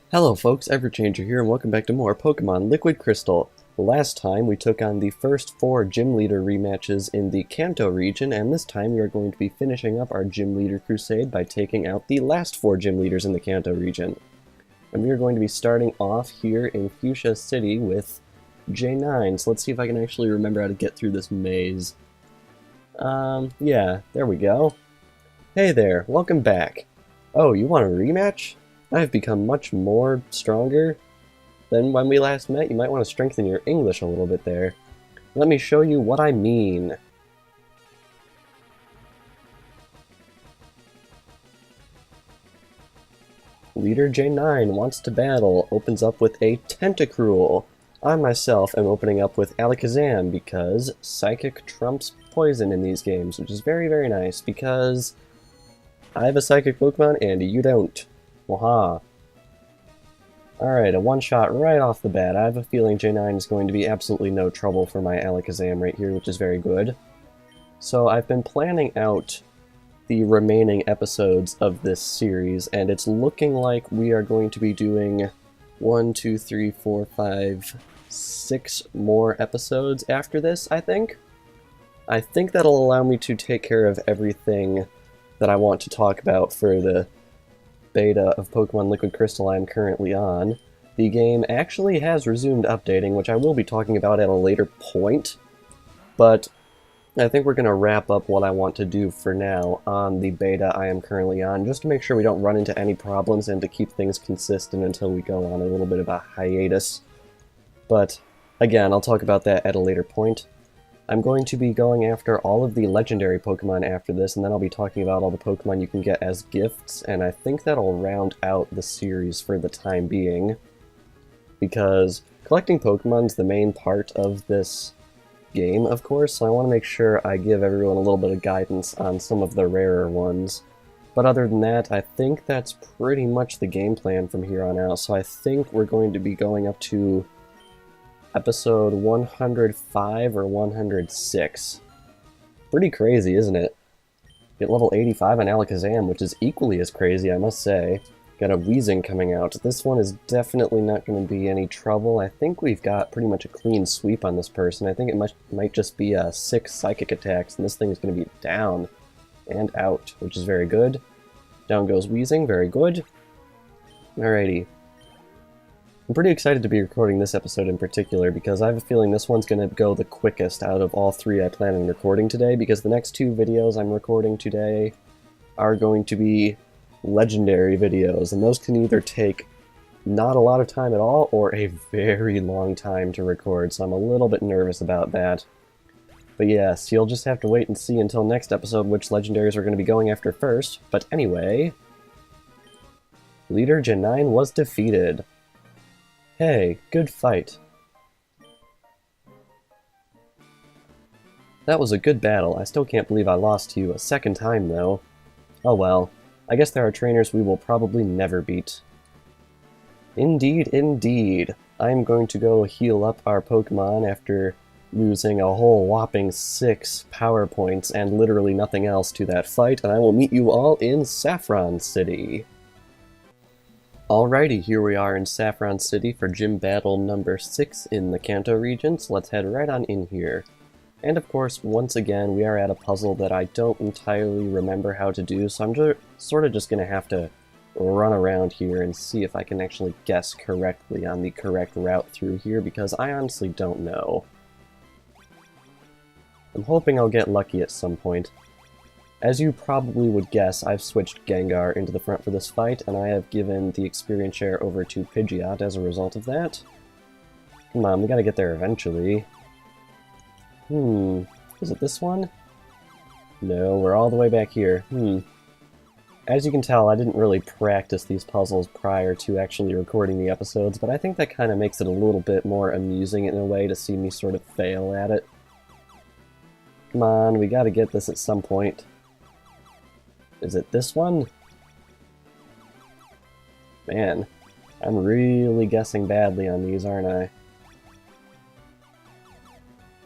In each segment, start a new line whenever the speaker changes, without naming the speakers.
Hello folks, Everchanger here, and welcome back to more Pokémon Liquid Crystal. Last time we took on the first 4 Gym Leader rematches in the Kanto region, and this time we are going to be finishing up our Gym Leader crusade by taking out the last 4 Gym Leaders in the Kanto region. And we are going to be starting off here in Fuchsia City with J9, so let's see if I can actually remember how to get through this maze. Yeah, there we go. Hey there, welcome back. Oh, you want a rematch? I've become much more stronger than when we last met. You might want to strengthen your English a little bit there. Let me show you what I mean. Leader J9 wants to battle, opens up with a Tentacruel. I myself am opening up with Alakazam because Psychic trumps Poison in these games, which is very, very nice because I have a Psychic Pokemon and you don't. Waha. Alright, a one-shot right off the bat. I have a feeling J9 is going to be absolutely no trouble for my Alakazam right here, which is very good. So I've been planning out the remaining episodes of this series, and it's looking like we are going to be doing 1, 2, 3, 4, 5, 6 more episodes after this, I think. I think that'll allow me to take care of everything that I want to talk about for the beta of Pokemon Liquid Crystal I'm currently on. The game actually has resumed updating, which I will be talking about at a later point, but I think we're going to wrap up what I want to do for now on the beta I am currently on, just to make sure we don't run into any problems and to keep things consistent until we go on a little bit of a hiatus. But again, I'll talk about that at a later point. I'm going to be going after all of the legendary Pokemon after this, and then I'll be talking about all the Pokemon you can get as gifts, and I think that'll round out the series for the time being, because collecting Pokemon's the main part of this game, of course, so I want to make sure I give everyone a little bit of guidance on some of the rarer ones. But other than that, I think that's pretty much the game plan from here on out, so I think we're going to be going up to episode 105 or 106. Pretty crazy, isn't it? Get level 85 on Alakazam, which is equally as crazy, I must say. Got a Weezing coming out. This one is definitely not going to be any trouble. I think we've got pretty much a clean sweep on this person. I think it might just be 6 psychic attacks, and this thing is going to be down and out, which is very good. Down goes Weezing, very good. Alrighty. I'm pretty excited to be recording this episode in particular because I have a feeling this one's going to go the quickest out of all 3 I plan on recording today, because the next 2 videos I'm recording today are going to be legendary videos, and those can either take not a lot of time at all or a very long time to record, so I'm a little bit nervous about that. But yes, you'll just have to wait and see until next episode which legendaries we're going to be going after first. But anyway, Leader Janine was defeated. Hey, good fight. That was a good battle. I still can't believe I lost to you a second time, though. Oh well. I guess there are trainers we will probably never beat. Indeed, indeed. I'm going to go heal up our Pokemon after losing a whole whopping 6 power points and literally nothing else to that fight, and I will meet you all in Saffron City. Alrighty, here we are in Saffron City for gym battle number 6 in the Kanto region, so let's head right on in here. And of course, once again, we are at a puzzle that I don't entirely remember how to do, so I'm sort of just going to have to run around here and see if I can actually guess correctly on the correct route through here, because I honestly don't know. I'm hoping I'll get lucky at some point. As you probably would guess, I've switched Gengar into the front for this fight, and I have given the experience share over to Pidgeot as a result of that. Come on, we gotta get there eventually. Is it this one? No, we're all the way back here. As you can tell, I didn't really practice these puzzles prior to actually recording the episodes, but I think that kind of makes it a little bit more amusing in a way to see me sort of fail at it. Come on, we gotta get this at some point. Is it this one? Man, I'm really guessing badly on these, aren't I?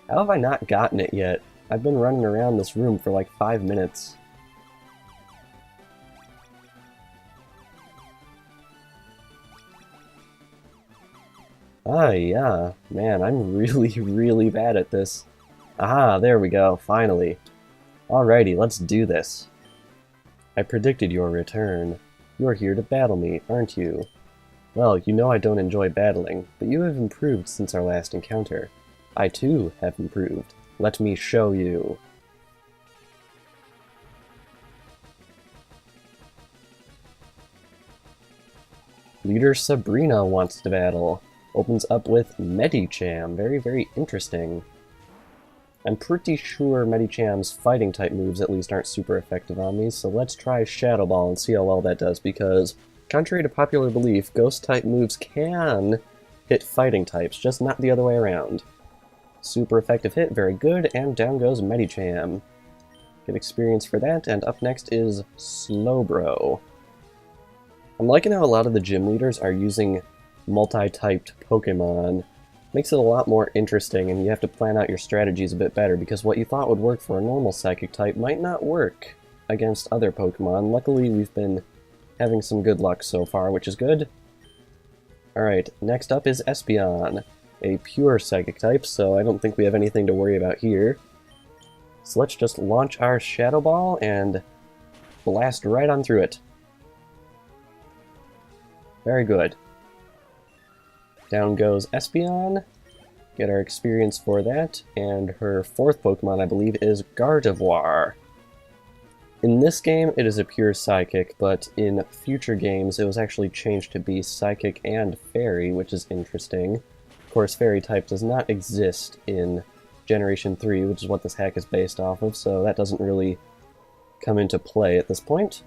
How have I not gotten it yet? I've been running around this room for like 5 minutes. Ah, yeah. Man, I'm really, really bad at this. Aha, there we go, finally. Alrighty, let's do this. I predicted your return. You're here to battle me, aren't you? Well, you know I don't enjoy battling, but you have improved since our last encounter. I too have improved. Let me show you. Leader Sabrina wants to battle. Opens up with Medicham. Very, very interesting. I'm pretty sure Medicham's fighting type moves at least aren't super effective on me, so let's try Shadow Ball and see how well that does, because contrary to popular belief, ghost type moves can hit fighting types, just not the other way around. Super effective hit, very good, and down goes Medicham. Get experience for that, and up next is Slowbro. I'm liking how a lot of the gym leaders are using multi-typed Pokemon. Makes it a lot more interesting, and you have to plan out your strategies a bit better, because what you thought would work for a normal Psychic type might not work against other Pokemon. Luckily, we've been having some good luck so far, which is good. Alright, next up is Espeon, a pure Psychic type, so I don't think we have anything to worry about here. So let's just launch our Shadow Ball and blast right on through it. Very good. Down goes Espeon. Get our experience for that, and her fourth Pokemon, I believe, is Gardevoir. In this game, it is a pure Psychic, but in future games, it was actually changed to be Psychic and Fairy, which is interesting. Of course, Fairy type does not exist in Generation 3, which is what this hack is based off of, so that doesn't really come into play at this point.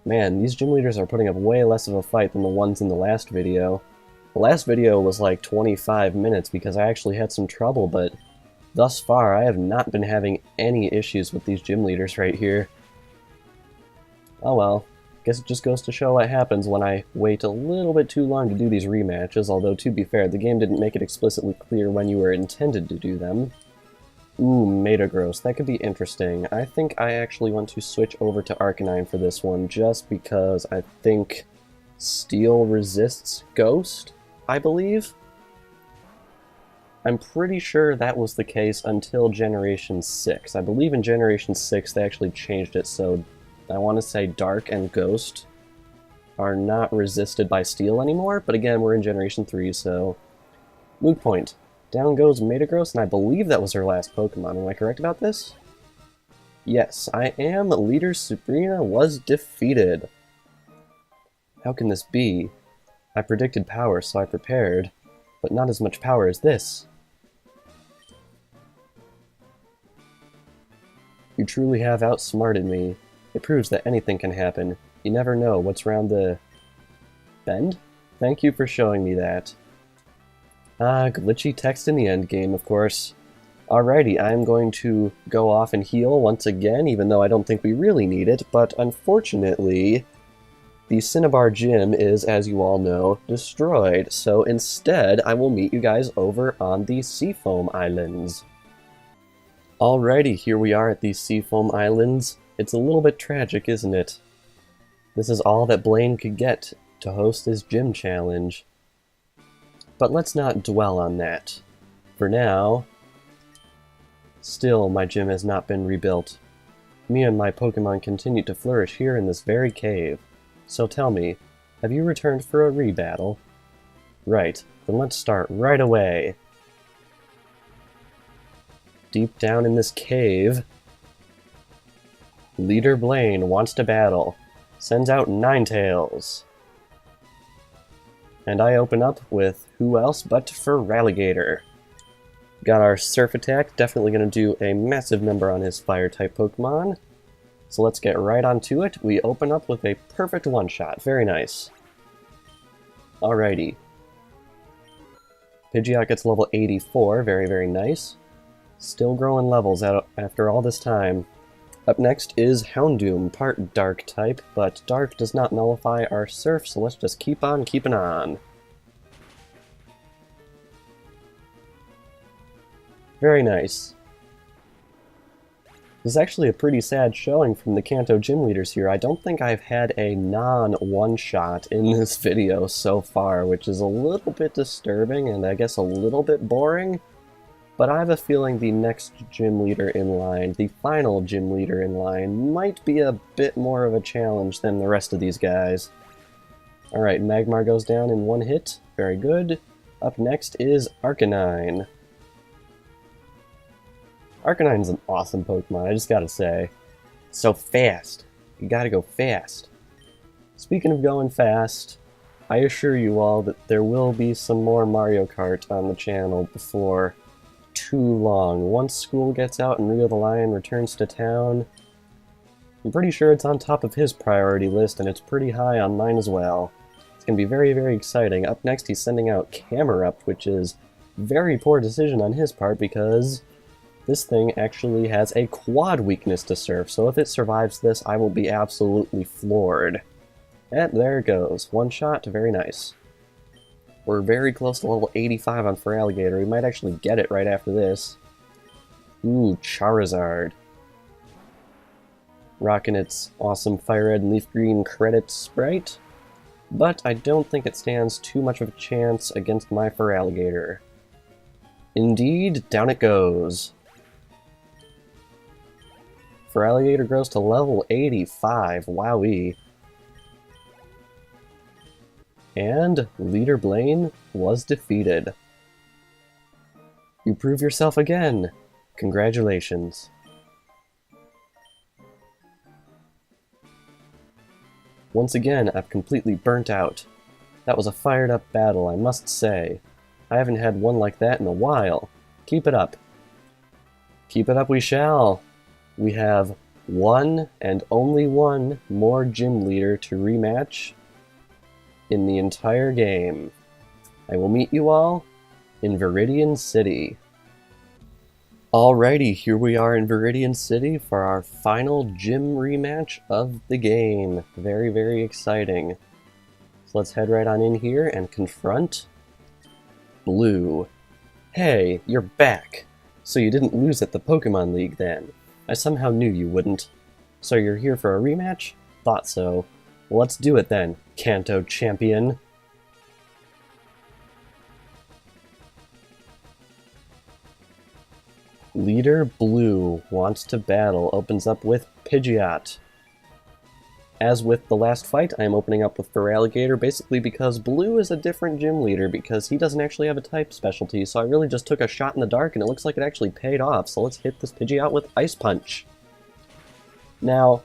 Man, these gym leaders are putting up way less of a fight than the ones in the last video. The last video was like 25 minutes because I actually had some trouble, but thus far I have not been having any issues with these gym leaders right here. Oh well, guess it just goes to show what happens when I wait a little bit too long to do these rematches, although to be fair, the game didn't make it explicitly clear when you were intended to do them. Ooh, Metagross. That could be interesting. I think I actually want to switch over to Arcanine for this one, just because I think Steel resists Ghost, I believe? I'm pretty sure that was the case until Generation 6. I believe in Generation 6 they actually changed it, so I want to say Dark and Ghost are not resisted by Steel anymore, but again, we're in Generation 3, so moot point. Down goes Metagross, and I believe that was her last Pokemon. Am I correct about this? Yes, I am. Leader Sabrina was defeated. How can this be? I predicted power, so I prepared, but not as much power as this. You truly have outsmarted me. It proves that anything can happen. You never know what's round the bend? Thank you for showing me that. Ah, glitchy text in the endgame, of course. Alrighty, I'm going to go off and heal once again, even though I don't think we really need it, but unfortunately, the Cinnabar Gym is, as you all know, destroyed, so instead I will meet you guys over on the Seafoam Islands. Alrighty, here we are at the Seafoam Islands. It's a little bit tragic, isn't it? This is all that Blaine could get to host his gym challenge. But let's not dwell on that. For now, still my gym has not been rebuilt. Me and my Pokemon continue to flourish here in this very cave. So tell me, have you returned for a rebattle? Right, then let's start right away. Deep down in this cave, Leader Blaine wants to battle. Sends out Ninetales. And I open up with who else but Feraligatr. Got our Surf Attack, definitely going to do a massive number on his Fire-type Pokemon. So let's get right onto it. We open up with a perfect one-shot. Very nice. Alrighty. Pidgeot gets level 84. Very, very nice. Still growing levels out after all this time. Up next is Houndoom, part Dark type, but Dark does not nullify our Surf, so let's just keep on keeping on. Very nice. This is actually a pretty sad showing from the Kanto gym leaders here. I don't think I've had a non-one-shot in this video so far, which is a little bit disturbing and I guess a little bit boring. But I have a feeling the next gym leader in line, the final gym leader in line, might be a bit more of a challenge than the rest of these guys. Alright, Magmar goes down in one hit. Very good. Up next is Arcanine. Arcanine's an awesome Pokemon, I just gotta say. So fast. You gotta go fast. Speaking of going fast, I assure you all that there will be some more Mario Kart on the channel before too long. Once school gets out and Rio the Lion returns to town, I'm pretty sure it's on top of his priority list, and it's pretty high on mine as well. It's gonna be very, very exciting. Up next, he's sending out Camerupt, which is a very poor decision on his part because this thing actually has a quad weakness to Surf, so if it survives this, I will be absolutely floored. And there it goes. One shot, very nice. We're very close to level 85 on Feraligatr. We might actually get it right after this. Ooh, Charizard. Rocking its awesome FireRed and Leaf Green credit sprite. But I don't think it stands too much of a chance against my Feraligatr. Indeed, down it goes. Feraligatr grows to level 85, wowee. And leader Blaine was defeated. You prove yourself again. Congratulations. Once again, I've completely burnt out. That was a fired up battle, I must say. I haven't had one like that in a while. Keep it up. Keep it up we shall. We have one and only one more gym leader to rematch in the entire game. I will meet you all in Viridian City. Alrighty, here we are in Viridian City for our final gym rematch of the game. Very, very exciting. So let's head right on in here and confront Blue. Hey, you're back. So you didn't lose at the Pokemon League then. I somehow knew you wouldn't. So you're here for a rematch? Thought so. Well, let's do it then, Kanto champion. Leader Blue wants to battle, opens up with Pidgeot. As with the last fight, I am opening up with Feraligatr, basically because Blue is a different gym leader, because he doesn't actually have a type specialty, so I really just took a shot in the dark, and it looks like it actually paid off, so let's hit this Pidgeot with Ice Punch. Now,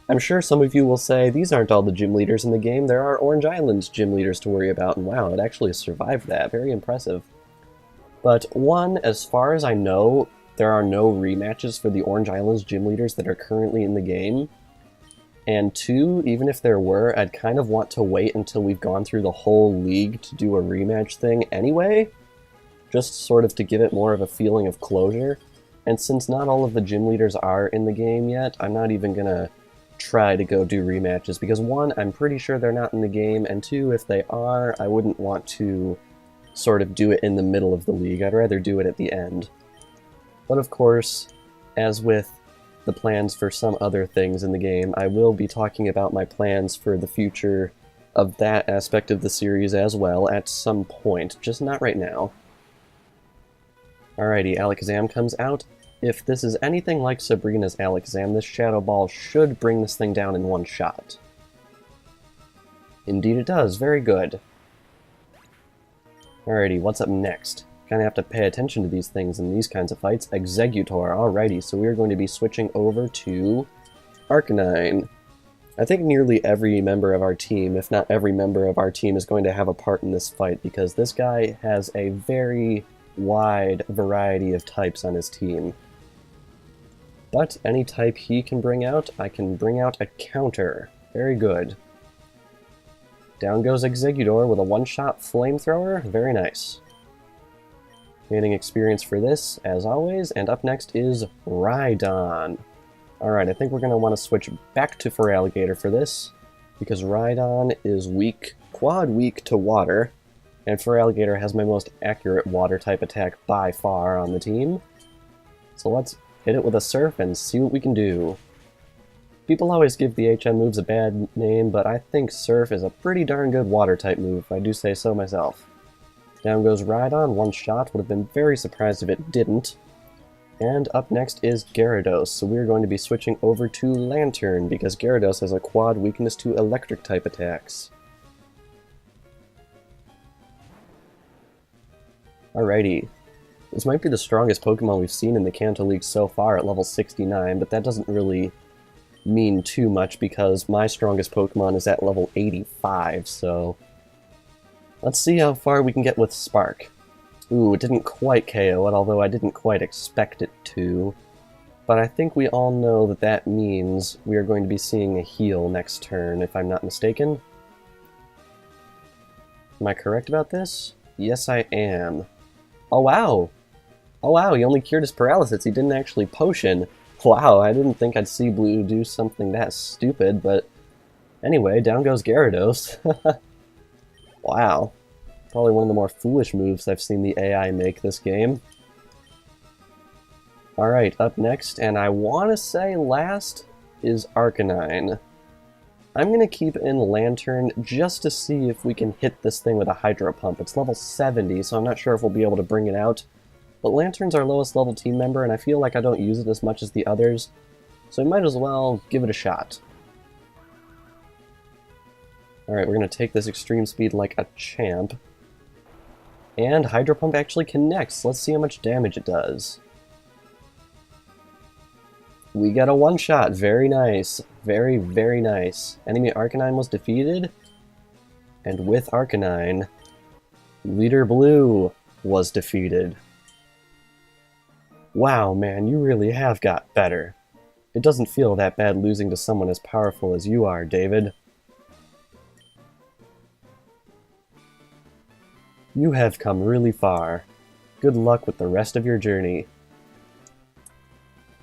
I'm sure some of you will say, these aren't all the gym leaders in the game, there are Orange Island's gym leaders to worry about, and wow, it actually survived that, very impressive. But one, as far as I know, there are no rematches for the Orange Island's gym leaders that are currently in the game. And two, even if there were, I'd kind of want to wait until we've gone through the whole league to do a rematch thing anyway, just sort of to give it more of a feeling of closure. And since not all of the gym leaders are in the game yet, I'm not even gonna try to go do rematches, because one, I'm pretty sure they're not in the game, and two, if they are, I wouldn't want to sort of do it in the middle of the league. I'd rather do it at the end. But of course, as with the plans for some other things in the game, I will be talking about my plans for the future of that aspect of the series as well at some point, just not right now. Alrighty, Alakazam comes out. If this is anything like Sabrina's Alakazam, this Shadow Ball should bring this thing down in one shot. Indeed it does, very good. Alrighty, what's up next? Kind of have to pay attention to these things in these kinds of fights. Exeggutor, alrighty, so we are going to be switching over to Arcanine. I think nearly every member of our team, if not every member of our team, is going to have a part in this fight, because this guy has a very wide variety of types on his team. But any type he can bring out, I can bring out a counter. Very good. Down goes Exeggutor with a one-shot flamethrower. Very nice. Gaining experience for this, as always, and up next is Rhydon. Alright, I think we're going to want to switch back to Feraligatr for this, because Rhydon is weak, quad weak to water, and Feraligatr has my most accurate water-type attack by far on the team. So let's hit it with a surf and see what we can do. People always give the HM moves a bad name, but I think surf is a pretty darn good water type move, if I do say so myself. Down goes Rhydon, one shot, would have been very surprised if it didn't. And up next is Gyarados, so we're going to be switching over to Lantern, because Gyarados has a quad weakness to electric type attacks. Alrighty. This might be the strongest Pokemon we've seen in the Kanto League so far at level 69, but that doesn't really mean too much because my strongest Pokemon is at level 85, so let's see how far we can get with Spark. Ooh, it didn't quite KO it, although I didn't quite expect it to. But I think we all know that that means we are going to be seeing a heal next turn, if I'm not mistaken. Am I correct about this? Yes, I am. Oh, wow! Oh, wow, he only cured his paralysis. He didn't actually potion. Wow, I didn't think I'd see Blue do something that stupid, but anyway, down goes Gyarados. Wow. Probably one of the more foolish moves I've seen the AI make this game. Alright, up next, and I want to say last, is Arcanine. I'm going to keep in Lantern just to see if we can hit this thing with a Hydro Pump. It's level 70, so I'm not sure if we'll be able to bring it out. But Lantern's our lowest level team member, and I feel like I don't use it as much as the others, so I might as well give it a shot. Alright, we're going to take this extreme speed like a champ. And Hydro Pump actually connects. Let's see how much damage it does. We got a one-shot. Very nice. Very, very nice. Enemy Arcanine was defeated. And with Arcanine, Leader Blue was defeated. Wow, man, you really have got better. It doesn't feel that bad losing to someone as powerful as you are, David. You have come really far. Good luck with the rest of your journey.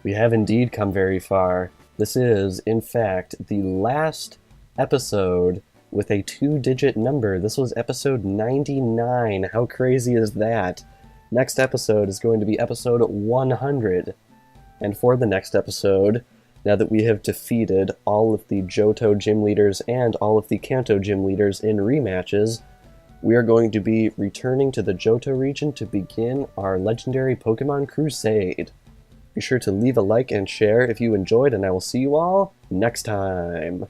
We have indeed come very far. This is, in fact, the last episode with a 2-digit number. This was episode 99. How crazy is that? Next episode is going to be episode 100. And for the next episode, now that we have defeated all of the Johto gym leaders and all of the Kanto gym leaders in rematches, we are going to be returning to the Johto region to begin our legendary Pokemon Crusade. Be sure to leave a like and share if you enjoyed, and I will see you all next time.